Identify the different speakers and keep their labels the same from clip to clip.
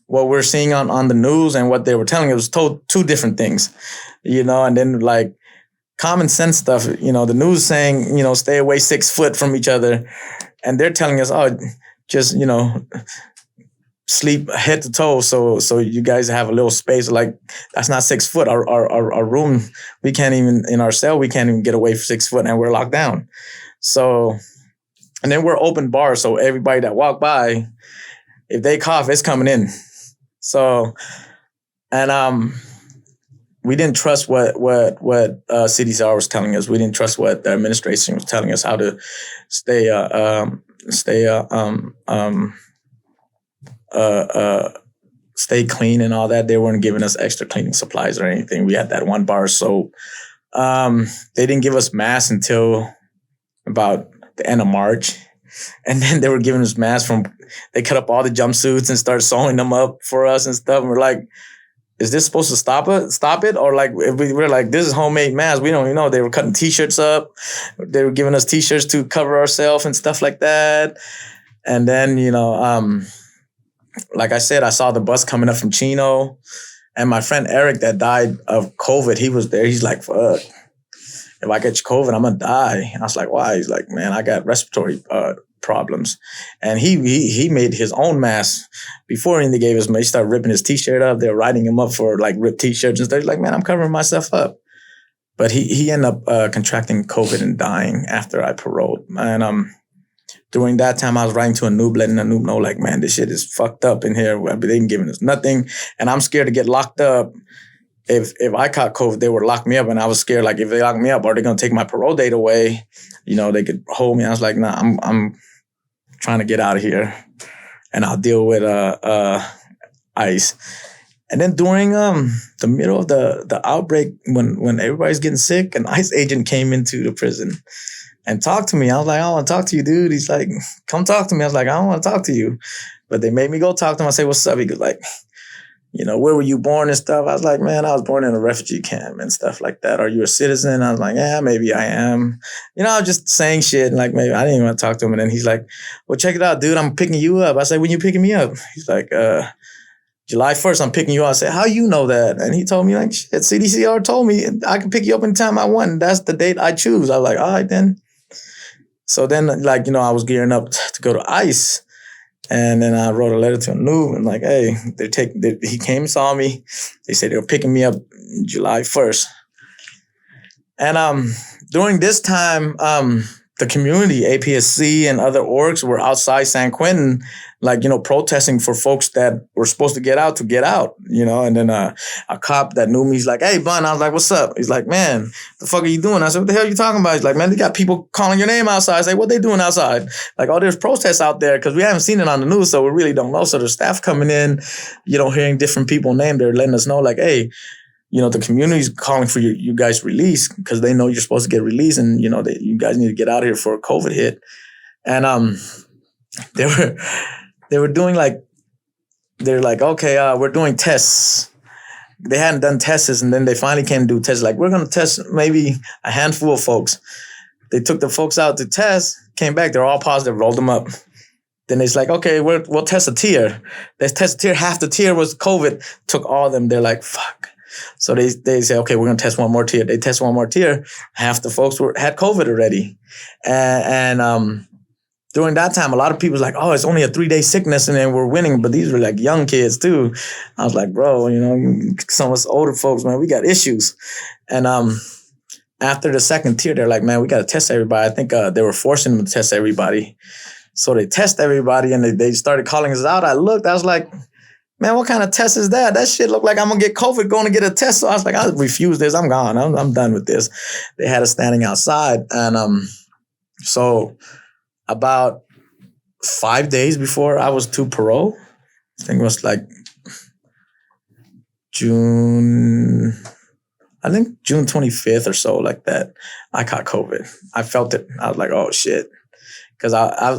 Speaker 1: what we're seeing on the news and what they were telling us was two different things, and then like common sense stuff, the news saying, stay away 6 foot from each other. And they're telling us, oh, just, sleep head to toe. So you guys have a little space. Like, that's not 6 foot. Our room, we can't even, in our cell, we can't even get away for 6 foot and we're locked down. So, and then we're open bars. So everybody that walk by, if they cough, it's coming in. So, and we didn't trust what CDCR was telling us. We didn't trust what the administration was telling us, how to stay clean and all that. They weren't giving us extra cleaning supplies or anything. We had that 1 bar of soap. They didn't give us masks until about the end of March. And then they were giving us masks they cut up all the jumpsuits and started sewing them up for us and stuff. And we're like, is this supposed to stop it? Or like, if we're like, this is homemade masks. We don't even know. They were cutting t-shirts up. They were giving us t-shirts to cover ourselves and stuff like that. And then, like I said, I saw the bus coming up from Chino, and my friend Eric that died of COVID, he was there. He's like, fuck, if I get COVID, I'm going to die. I was like, why? He's like, man, I got respiratory problems. And he made his own mask before they gave us. He started ripping his t-shirt up. They were writing him up for like ripped t-shirts and stuff. He's like, man, I'm covering myself up. But he ended up contracting COVID and dying after I paroled. And during that time, I was writing to a noob, letting a noob know, like, man, this shit is fucked up in here. They ain't giving us nothing. And I'm scared to get locked up. If I caught COVID, they would lock me up. And I was scared, like, if they lock me up, are they going to take my parole date away? They could hold me. I was like, nah, I'm trying to get out of here. And I'll deal with ICE. And then during the middle of the outbreak, when everybody's getting sick, an ICE agent came into the prison and talked to me. I was like, I don't want to talk to you, dude. He's like, come talk to me. I was like, I don't want to talk to you. But they made me go talk to him. I say, what's up? He goes like, where were you born and stuff? I was like, man, I was born in a refugee camp and stuff like that. Are you a citizen? I was like, yeah, maybe I am. I was just saying shit. And like, maybe I didn't even want to talk to him. And then he's like, well, check it out, dude. I'm picking you up. I said, when you picking me up? He's like, July 1st, I'm picking you up. I said, how you know that? And he told me, like, shit, CDCR told me I can pick you up anytime I want. That's the date I choose. I was like, all right, then. So then, like, I was gearing up to go to ICE. And then I wrote a letter to a noob and like, hey, he came and saw me. They said they were picking me up July 1st. And during this time, the community, APSC and other orgs were outside San Quentin, like, protesting for folks that were supposed to get out, and then a cop that knew me, he's like, hey, Bun. I was like, what's up? He's like, man, the fuck are you doing? I said, what the hell are you talking about? He's like, man, they got people calling your name outside. I say, what they doing outside? Like, oh, there's protests out there because we haven't seen it on the news, so we really don't know. So the staff coming in, hearing different people name, they're letting us know, like, hey, the community's calling for you guys' release because they know you're supposed to get released, and you guys need to get out of here before COVID hit. And they were doing like, they're like, okay, we're doing tests. They hadn't done tests, and then they finally came to do tests. Like, we're gonna test maybe a handful of folks. They took the folks out to test, came back, they're all positive, rolled them up. Then it's like, okay, we'll test a tier. They test a tier, half the tier was COVID, took all of them. They're like, fuck. So they say, okay, we're going to test one more tier. They test one more tier. Half the folks had COVID already. And during that time, a lot of people was like, oh, it's only a 3-day sickness and then we're winning. But these were like young kids too. I was like, bro, some of us older folks, man, we got issues. And after the second tier, they're like, man, we got to test everybody. I think they were forcing them to test everybody. So they test everybody and they started calling us out. I looked, I was like, man, what kind of test is that? That shit looked like I'm going to get COVID going to get a test. So I was like, I refuse this. I'm gone. I'm done with this. They had us standing outside. And so about 5 days before I was to parole, I think it was like June 25th or so, like that, I caught COVID. I felt it. I was like, oh, shit. Because I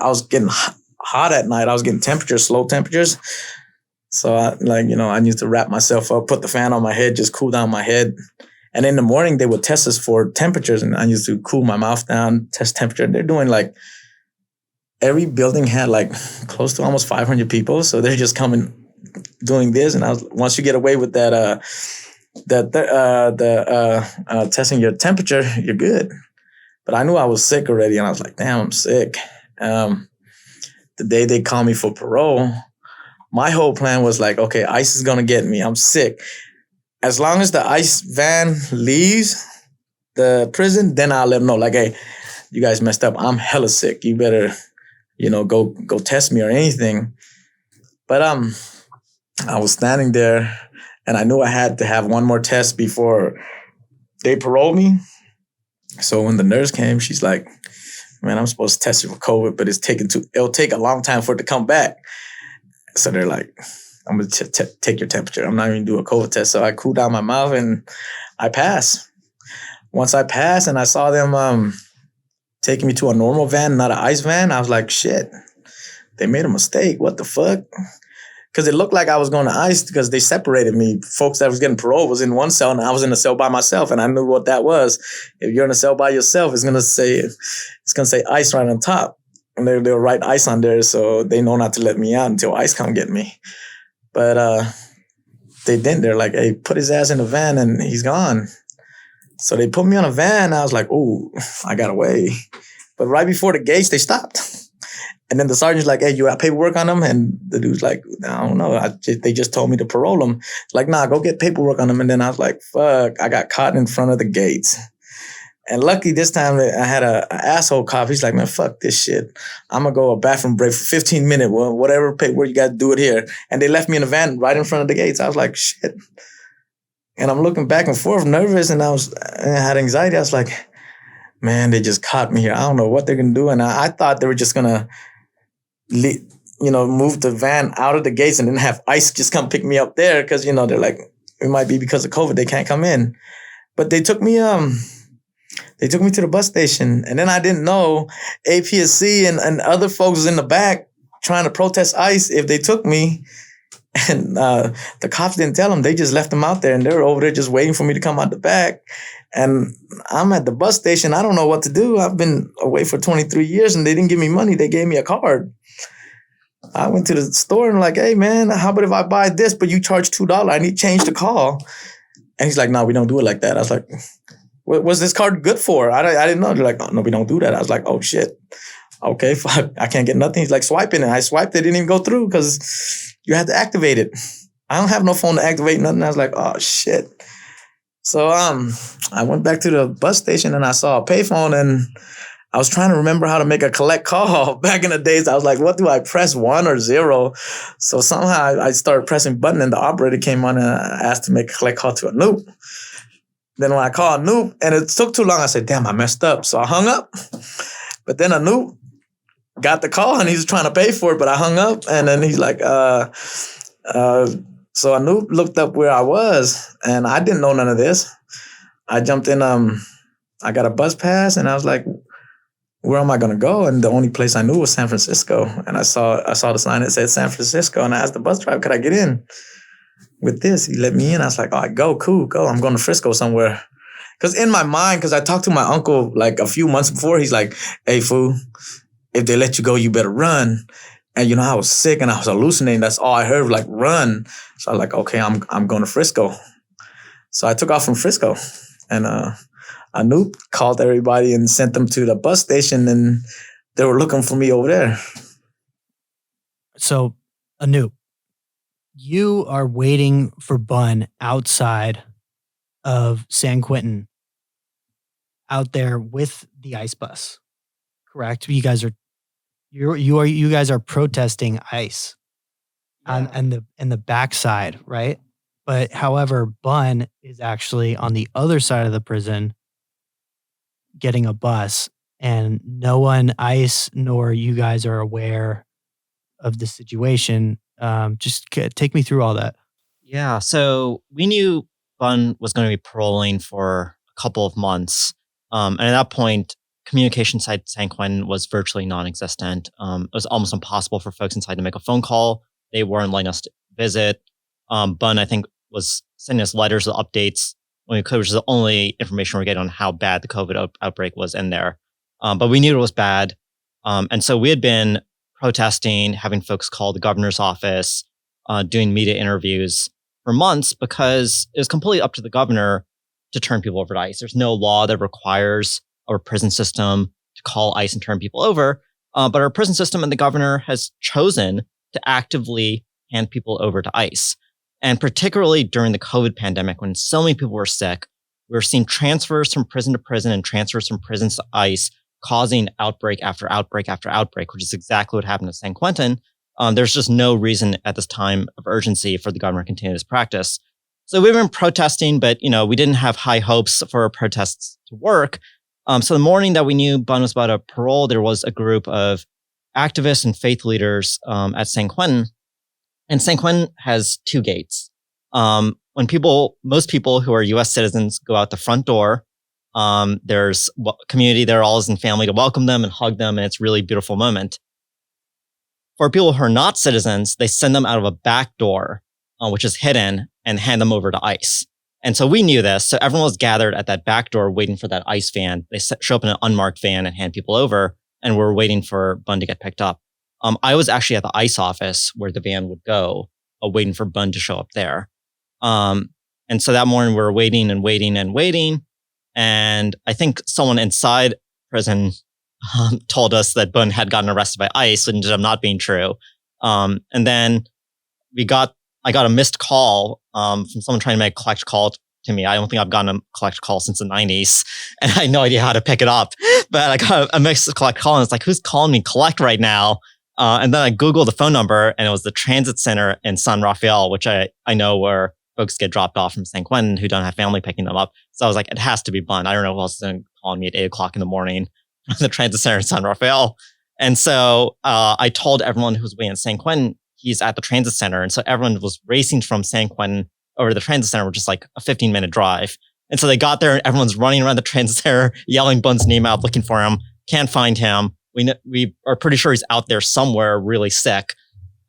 Speaker 1: was getting hot at night. I was getting slow temperatures. So I used to wrap myself up, put the fan on my head, just cool down my head. And in the morning, they would test us for temperatures, and I used to cool my mouth down, test temperature. They're doing like, every building had like close to almost 500 people. So they're just coming doing this, and once you get away with that, testing your temperature, you're good. But I knew I was sick already, and I was like, damn, I'm sick. The day they called me for parole, my whole plan was like, okay, ICE is gonna get me. I'm sick. As long as the ICE van leaves the prison, then I'll let them know, like, hey, you guys messed up. I'm hella sick. You better, go test me or anything. But I was standing there, and I knew I had to have one more test before they paroled me. So when the nurse came, she's like, man, I'm supposed to test you for COVID, but it'll take a long time for it to come back. So they're like, I'm going to take your temperature. I'm not even do a COVID test. So I cooled down my mouth and I passed. Once I passed and I saw them taking me to a normal van, not an ICE van, I was like, shit, they made a mistake. What the fuck? Because it looked like I was going to ICE because they separated me. Folks that was getting parole was in one cell and I was in a cell by myself, and I knew what that was. If you're in a cell by yourself, it's gonna say ICE right on top, and they'll write ICE on there, so they know not to let me out until ICE come get me. But they didn't. They're like, hey, put his ass in the van and he's gone. So they put me on a van. I was like, ooh, I got away. But right before the gates, they stopped. And then the sergeant's like, hey, you got paperwork on them? And the dude's like, I don't know. They just told me to parole them. Like, nah, go get paperwork on them. And then I was like, fuck, I got caught in front of the gates. And lucky this time I had an asshole cop. He's like, man, fuck this shit. I'm going to go a bathroom break for 15 minutes. Well, whatever paperwork you got to do it here. And they left me in the van right in front of the gates. I was like, shit. And I'm looking back and forth, nervous, and I had anxiety. I was like, man, they just caught me here. I don't know what they're going to do. And I thought they were just going to move the van out of the gates and then have ICE just come pick me up there because, they're like, it might be because of COVID, they can't come in. But they took me to the bus station, and then I didn't know APSC and other folks was in the back trying to protest ICE if they took me. And the cops didn't tell them. They just left them out there, and they were over there just waiting for me to come out the back. And I'm at the bus station. I don't know what to do. I've been away for 23 years, and they didn't give me money. They gave me a card. I went to the store and like, hey, man, how about if I buy this, but you charge $2? I need change to call. And he's like, no, we don't do it like that. I was like, what's this card good for? I didn't know. They're like, oh, no, we don't do that. I was like, oh, shit. Okay, fuck. I can't get nothing. He's like, swiping it. I swiped it. Didn't even go through because you had to activate it. I don't have no phone to activate nothing. I was like, oh, shit. So I went back to the bus station and I saw a payphone, and I was trying to remember how to make a collect call. Back in the days, I was like, what do I press, 1 or 0? So somehow I started pressing button, and the operator came on and asked to make a collect call to a noob. Then when I called Anoop, and it took too long, I said, damn, I messed up. So I hung up. But then Anoop got the call, and he was trying to pay for it, but I hung up. And then he's like, so Anoop looked up where I was, and I didn't know none of this. I jumped in, I got a bus pass, and I was like, where am I going to go? And the only place I knew was San Francisco. And I saw the sign that said San Francisco, and I asked the bus driver, could I get in with this? He let me in. I was like, all right, go, cool, go. I'm going to Frisco somewhere. Because in my mind, because I talked to my uncle like a few months before, he's like, hey, fool, if they let you go, you better run. And, I was sick and I was hallucinating. That's all I heard, like, run. So I was like, okay, I'm going to Frisco. So I took off from Frisco, and Anoop called everybody and sent them to the bus station, and they were looking for me over there.
Speaker 2: So, Anoop, you are waiting for Bun outside of San Quentin, out there with the ICE bus, correct? You guys are protesting ICE on the backside, right? But however, Bun is actually on the other side of the prison getting a bus, and no one, ICE nor you guys, are aware of the situation. Just take me through all that.
Speaker 3: Yeah, so we knew Bun was going to be paroling for a couple of months. And at that point, communication inside San Quentin was virtually non-existent. It was almost impossible for folks inside to make a phone call. They weren't letting us visit. Bun, I think, was sending us letters of updates when we could, which is the only information we're getting on how bad the COVID outbreak was in there. But we knew it was bad. And so we had been protesting, having folks call the governor's office, doing media interviews for months because it was completely up to the governor to turn people over to ICE. There's no law that requires our prison system to call ICE and turn people over. But our prison system and the governor has chosen to actively hand people over to ICE. And particularly during the COVID pandemic, when so many people were sick, we were seeing transfers from prison to prison and transfers from prisons to ICE, causing outbreak after outbreak after outbreak, which is exactly what happened at San Quentin. There's just no reason at this time of urgency for the governor to continue this practice. So we've been protesting, but we didn't have high hopes for our protests to work. So the morning that we knew Bun was about to parole, there was a group of activists and faith leaders at San Quentin. And San Quentin has two gates. Most people who are U.S. citizens go out the front door. There's community there, all is in family to welcome them and hug them, and it's a really beautiful moment. For people who are not citizens, they send them out of a back door, which is hidden, and hand them over to ICE. And so we knew this. So everyone was gathered at that back door waiting for that ICE van. They show up in an unmarked van and hand people over, and we're waiting for Bun to get picked up. I was actually at the ICE office where the van would go, waiting for Bun to show up there. And so that morning we were waiting and waiting and waiting. And I think someone inside prison told us that Bun had gotten arrested by ICE, which ended up not being true. And then I got a missed call from someone trying to make a collect call to me. I don't think I've gotten a collect call since the 90s, and I had no idea how to pick it up. But I got a missed collect call, and it's like, who's calling me collect right now? And then I Googled the phone number, and it was the transit center in San Rafael, which I know where folks get dropped off from San Quentin who don't have family picking them up. So I was like, it has to be Bun. I don't know who else is calling me at 8 o'clock in the morning from the transit center in San Rafael. And so I told everyone who was waiting at San Quentin, he's at the transit center. And so everyone was racing from San Quentin over to the transit center, which is like a 15-minute drive. And so they got there and everyone's running around the transit center, yelling Bun's name out, looking for him. Can't find him. We are pretty sure he's out there somewhere really sick.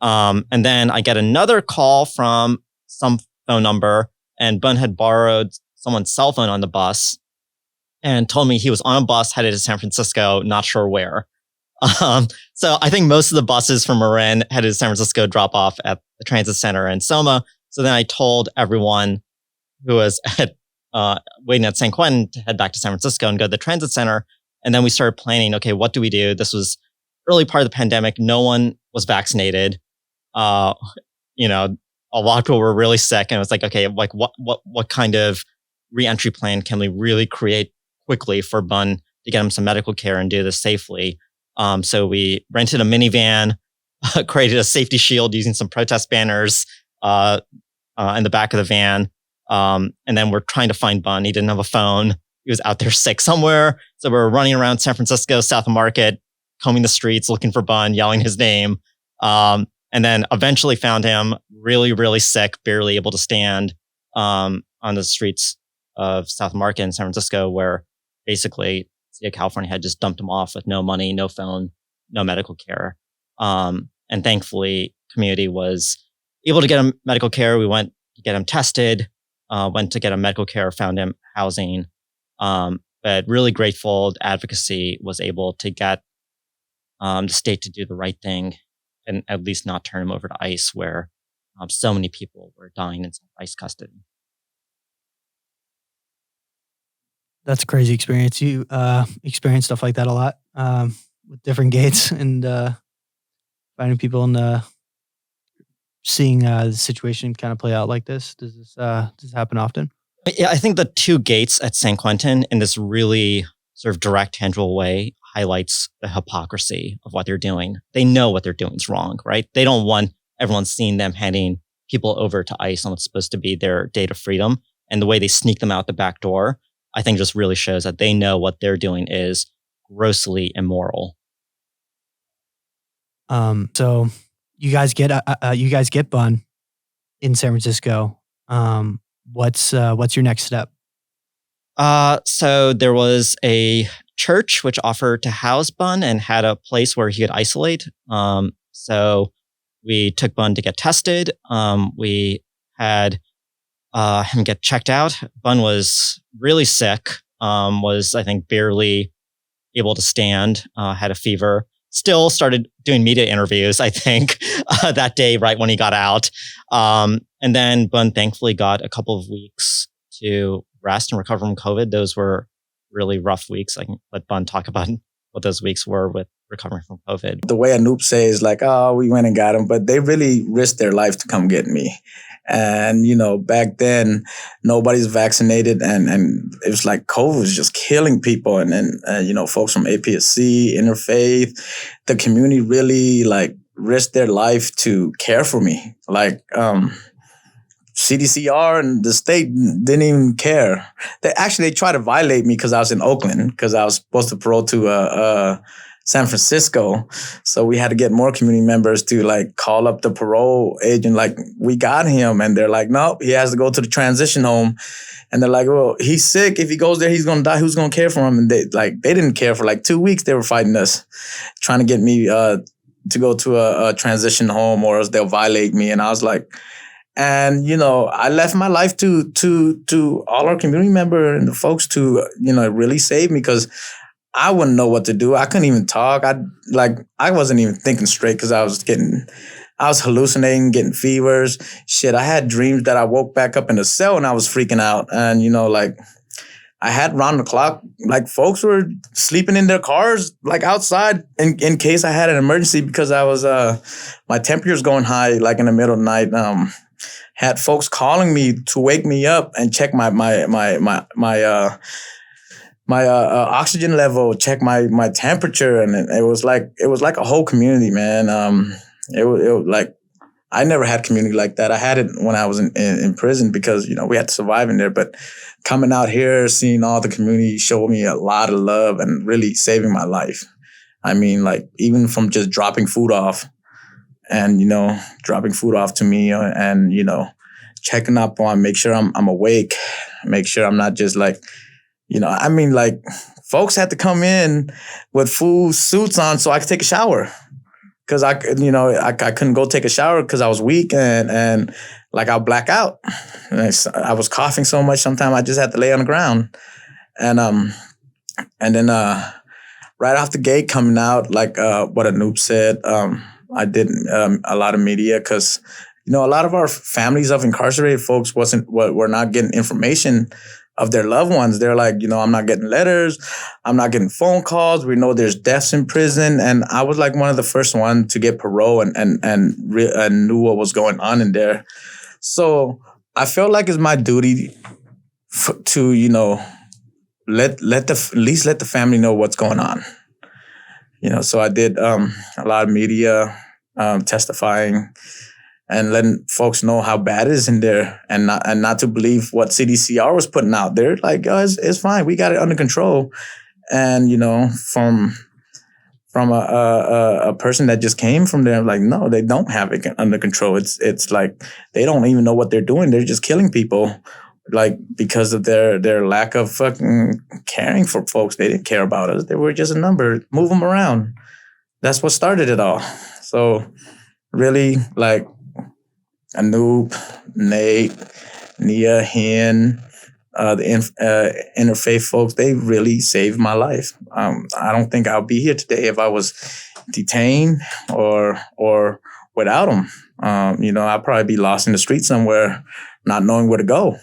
Speaker 3: And then I get another call from some phone number, and Bun had borrowed someone's cell phone on the bus and told me he was on a bus headed to San Francisco, not sure where. So I think most of the buses from Marin headed to San Francisco drop off at the transit center in Soma. So then I told everyone who was waiting at San Quentin to head back to San Francisco and go to the transit center. And then we started planning, okay, what do we do? This was early part of the pandemic. No one was vaccinated. A lot of people were really sick. And it was like, okay, like what kind of reentry plan can we really create quickly for Bun to get him some medical care and do this safely? So we rented a minivan, created a safety shield using some protest banners in the back of the van. And then we're trying to find Bun. He didn't have a phone. He was out there sick somewhere. So we're running around San Francisco, South of Market, combing the streets, looking for Bun, yelling his name. And then eventually found him really, really sick, barely able to stand on the streets of South Market in San Francisco, where basically the state of California had just dumped him off with no money, no phone, no medical care. And thankfully, community was able to get him medical care. We went to get him tested, went to get him medical care, found him housing. But really grateful advocacy was able to get the state to do the right thing and at least not turn him over to ICE, where so many people were dying in ICE custody.
Speaker 2: That's a crazy experience. You experience stuff like that a lot with different gates and finding people and seeing the situation kind of play out like this. Does this happen often?
Speaker 3: Yeah, I think the two gates at San Quentin in this really sort of direct, tangible way highlights the hypocrisy of what they're doing. They know what they're doing is wrong, right? They don't want everyone seeing them handing people over to ICE on what's supposed to be their date of freedom. And the way they sneak them out the back door, I think just really shows that they know what they're doing is grossly immoral.
Speaker 2: So you guys get Bun in San Francisco. What's your next step?
Speaker 3: So there was a church which offered to house Bun and had a place where he could isolate. So we took Bun to get tested. We had him get checked out. Bun was really sick, was, I think, barely able to stand, had a fever. still started doing media interviews, I think, that day, right when he got out. And then Bun thankfully got a couple of weeks to rest and recover from COVID. Those were really rough weeks. I can let Bun talk about what those weeks were with recovering from COVID.
Speaker 1: The way Anoop says, like, oh, we went and got him, but they really risked their life to come get me. And, back then, nobody's vaccinated, and it was like COVID was just killing people. And then, folks from APSC, Interfaith, the community really, like, risked their life to care for me. Like, CDCR and the state didn't even care. They tried to violate me because I was in Oakland, because I was supposed to parole to San Francisco. So we had to get more community members to like call up the parole agent, like, we got him. And they're like, nope, he has to go to the transition home. And they're like, well, he's sick. If he goes there, he's going to die. Who's going to care for him? And they didn't care for like 2 weeks. They were fighting us, trying to get me to go to a transition home, or else they'll violate me. And I was like, and, I left my life to all our community members and the folks to, really save me, because I wouldn't know what to do. I couldn't even talk. I wasn't even thinking straight, because I was hallucinating, getting fevers. Shit, I had dreams that I woke back up in the cell and I was freaking out. And, I had round the clock, like, folks were sleeping in their cars, like, outside in case I had an emergency, because I was, my temperature's going high, like, in the middle of the night. Had folks calling me to wake me up and check my oxygen level, check my temperature. And it was like a whole community, man. It was like, I never had community like that. I had it when I was in prison, because, we had to survive in there. But coming out here, seeing all the community show me a lot of love and really saving my life. I mean, like, even from just dropping food off and, dropping food off to me and, checking up on, make sure I'm awake, make sure I'm not just like, I mean, like, folks had to come in with full suits on so I could take a shower. Because I couldn't go take a shower because I was weak and like I'll black out. And I was coughing so much, sometimes I just had to lay on the ground. And then right off the gate coming out, like what Anoop said, I did a lot of media, because a lot of our families of incarcerated folks were not getting information of their loved ones. They're like, I'm not getting letters, I'm not getting phone calls. We know there's deaths in prison, and I was like one of the first ones to get parole and knew what was going on in there. So I felt like it's my duty to at least let the family know what's going on. So I did a lot of media, testifying, and letting folks know how bad it is in there, and not to believe what CDCR was putting out there. Like, oh, it's fine, we got it under control. And from a person that just came from there, like, no, they don't have it under control. It's like they don't even know what they're doing. They're just killing people, like, because of their lack of fucking caring for folks. They didn't care about us. They were just a number. Move them around. That's what started it all. So really, like, Anoop, Nate, Nia, Hen, the interfaith folks, they really saved my life. I don't think I'll be here today if I was detained or without them. I'd probably be lost in the street somewhere, not knowing where to go.